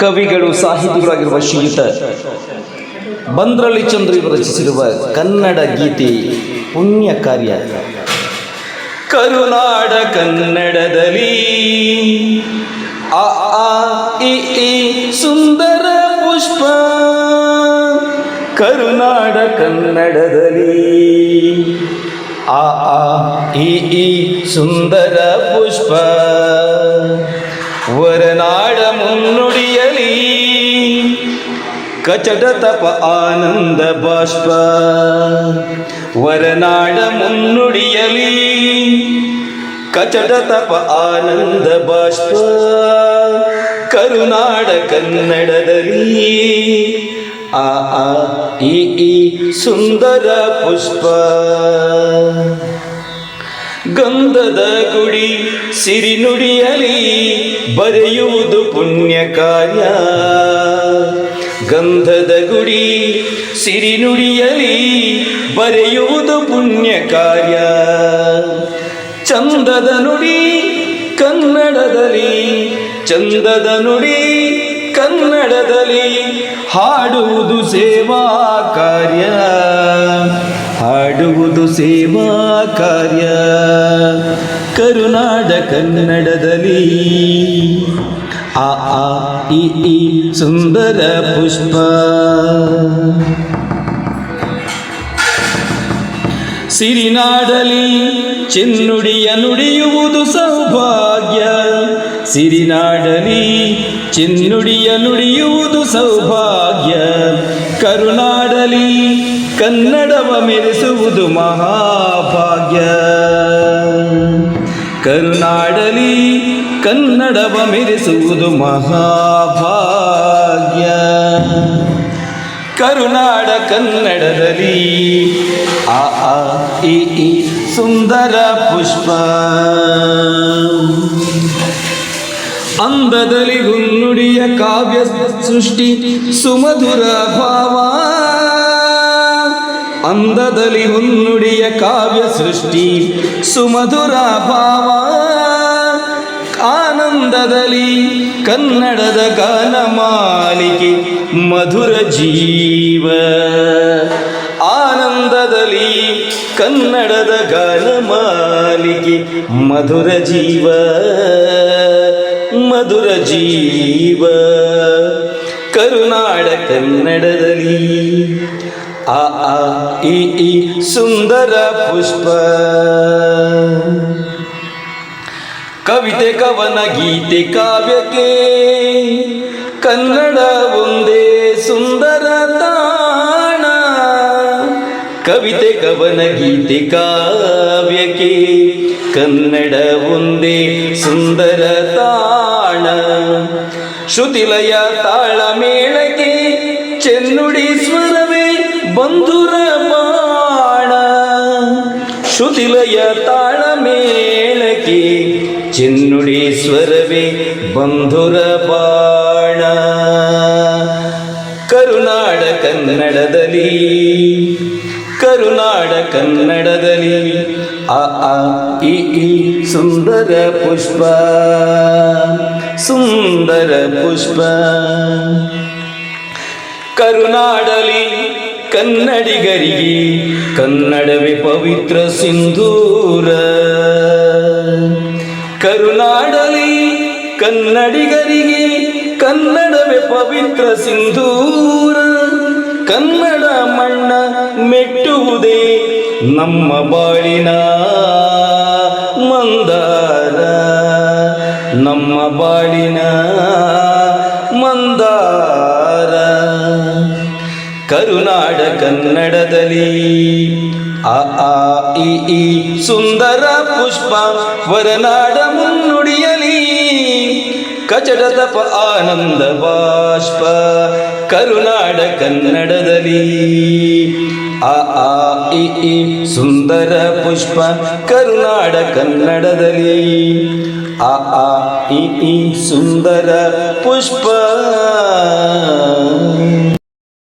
ಕವಿಗಳು ಸಾಹಿತಿಗಳಾಗಿರುವ ಶ್ರೀಯುತ ಬಂದ್ರಳ್ಳಿ ಚಂದ್ರ ಇವರು ರಚಿಸಿರುವ ಕನ್ನಡ ಗೀತೆ ಪುಣ್ಯ ಕಾರ್ಯ. ಕರುನಾಡ ಕನ್ನಡದಲ್ಲಿ ಆ ಆ ಇ ಈ ಸುಂದರ ಪುಷ್ಪ, ಕರುನಾಡ ಕನ್ನಡದಲ್ಲಿ ಆ ಆ ಇ ಈ ಸುಂದರ ಪುಷ್ಪ, ವರನಾಡ ಮುನ್ನುಡಿಯಲಿ ಕಚಟ ತಪ ಆನಂದ ಬಾಷ್ಪ, ವರನಾಡ ಮುನ್ನುಡಿಯಲಿ ಕಚಟ ತಪ ಆನಂದ ಬಾಷ್ಪ, ಕರುನಾಡ ಕನ್ನಡದಲ್ಲಿ ಆ ಆ ಇ ಈ ಸುಂದರ ಪುಷ್ಪ. ಗಂಧದ ಗುಡಿ ಸಿರಿನುಡಿಯಲಿ ಬರೆಯುವುದು ಪುಣ್ಯ ಕಾರ್ಯ, ಗಂಧದ ಗುಡಿ ಸಿರಿನುಡಿಯಲಿ ಬರೆಯುವುದು ಪುಣ್ಯ ಕಾರ್ಯ, ಚಂದದ ನುಡಿ ಕನ್ನಡದಲ್ಲಿ, ಚಂದದ ನುಡಿ ಕನ್ನಡದಲ್ಲಿ ಹಾಡುವುದು ಸೇವಾ ಕಾರ್ಯ, ಹಾಡುವುದು ಸೇವಾ ಕಾರ್ಯ, ಕರುನಾಡ ಕನ್ನಡದಲ್ಲಿ ಆ ಆ ಇ ಈ ಸುಂದರ ಪುಷ್ಪ. ಸಿರಿನಾಡಲಿ ಚೆನ್ನುಡಿಯ ನುಡಿಯುವುದು ಸೌಭಾಗ್ಯ, ಸಿರಿನಾಡಲಿ ಚೆನ್ನುಡಿಯ ನುಡಿಯುವುದು ಸೌಭಾಗ್ಯ, ಕರುನಾಡಲಿ ಕನ್ನಡವ ಮೆರೆಸುವುದು ಮಹಾಭಾಗ್ಯ, ಕರುನಾಡಲಿ ಕನ್ನಡವ ಮೆರೆಸುವುದು ಮಹಾಭಾಗ್ಯ, ಕರುನಾಡ ಕನ್ನಡದಲ್ಲಿ ಆ ಆ ಇ ಈ ಸುಂದರ ಪುಷ್ಪ. ಅಂದದಲ್ಲಿ ಹುನ್ನುಡಿಯ ಕಾವ್ಯ ಸೃಷ್ಟಿ ಸುಮಧುರ ಭಾವ, ಅಂದದಲ್ಲಿ ಹುನ್ನುಡಿಯ ಕಾವ್ಯ ಸೃಷ್ಟಿ ಸುಮಧುರ ಭಾವ, ಆನಂದದಲ್ಲಿ ಕನ್ನಡದ ಗಾನ ಮಾಲಿಕೆ ಮಧುರ ಜೀವ, ಆನಂದದಲ್ಲಿ ಕನ್ನಡದ ಗಾನ ಮಾಲಿಕೆ ಮಧುರ ಜೀವ, ಮಧುರ ಜೀವ, ಕರುನಾಡ ಕನ್ನಡದಲ್ಲಿ ಆ ಆ ಇ ಈ ಸುಂದರ ಪುಷ್ಪ. ಕವಿತೆ ಕವನ ಗೀತೆ ಕಾವ್ಯಕ್ಕೆ ಕನ್ನಡ ಒಂದೇ ಸುಂದರ ತಾಣ, ಕವಿತೆ ಕವನ ಗೀತೆ ಕಾವ್ಯಕ್ಕೆ ಕನ್ನಡ ಒಂದೇ ಸುಂದರ ತಾಣ, ಶ್ರುತಿಲಯ ತಾಳ ಮೇಳಕ್ಕೆ ಚೆನ್ನುಡಿ ಸ್ವರವೇ ಬಂಧುರ ಬಾಣ, ಶ್ರುತಿಲಯ ತಾಳ ಮೇಳಕ್ಕೆ ಚೆನ್ನುಡಿ ಸ್ವರವೇ ಬಂಧುರ ಬಾಣ, ಕರುನಾಡ ಕನ್ನಡದಲ್ಲಿ, ಕರುನಾಡ ಕನ್ನಡದಲ್ಲಿ ಆ ಆ ಇ ಈ ಸುಂದರ ಪುಷ್ಪ, ಸುಂದರ ಪುಷ್ಪ. ಕರುನಾಡಲಿ ಕನ್ನಡಿಗರಿಗೆ ಕನ್ನಡವೇ ಪವಿತ್ರ ಸಿಂಧೂರ, ಕರುನಾಡಲಿ ಕನ್ನಡಿಗರಿಗೆ ಕನ್ನಡವೇ ಪವಿತ್ರ ಸಿಂಧೂರ, ಕನ್ನಡ ಮಣ್ಣ ಮೆಟ್ಟುವುದೇ ನಮ್ಮ ಬಾಳಿನ ಮಂದಾರ, ನಮ್ಮ ಬಾಳಿನ ಮಂದಾರ, ಕರುನಾಡ ಕನ್ನಡದಲ್ಲಿ ಆ ಆ ಇ ಈ ಸುಂದರ ಪುಷ್ಪ, ವರನಾಡ ಮುನ್ನುಡಿಯಲಿ ಕಚಟ ತಪ ಆನಂದ ಬಾಷ್ಪ, ಕರುನಾಡ ಕನ್ನಡದಲ್ಲಿ ಆ ಆ ಇ ಈ ಸುಂದರ ಪುಷ್ಪ, ಕರುನಾಡ ಕನ್ನಡದಲ್ಲಿ ಆ ಆ ಇ ಈ ಸುಂದರ ಪುಷ್ಪ.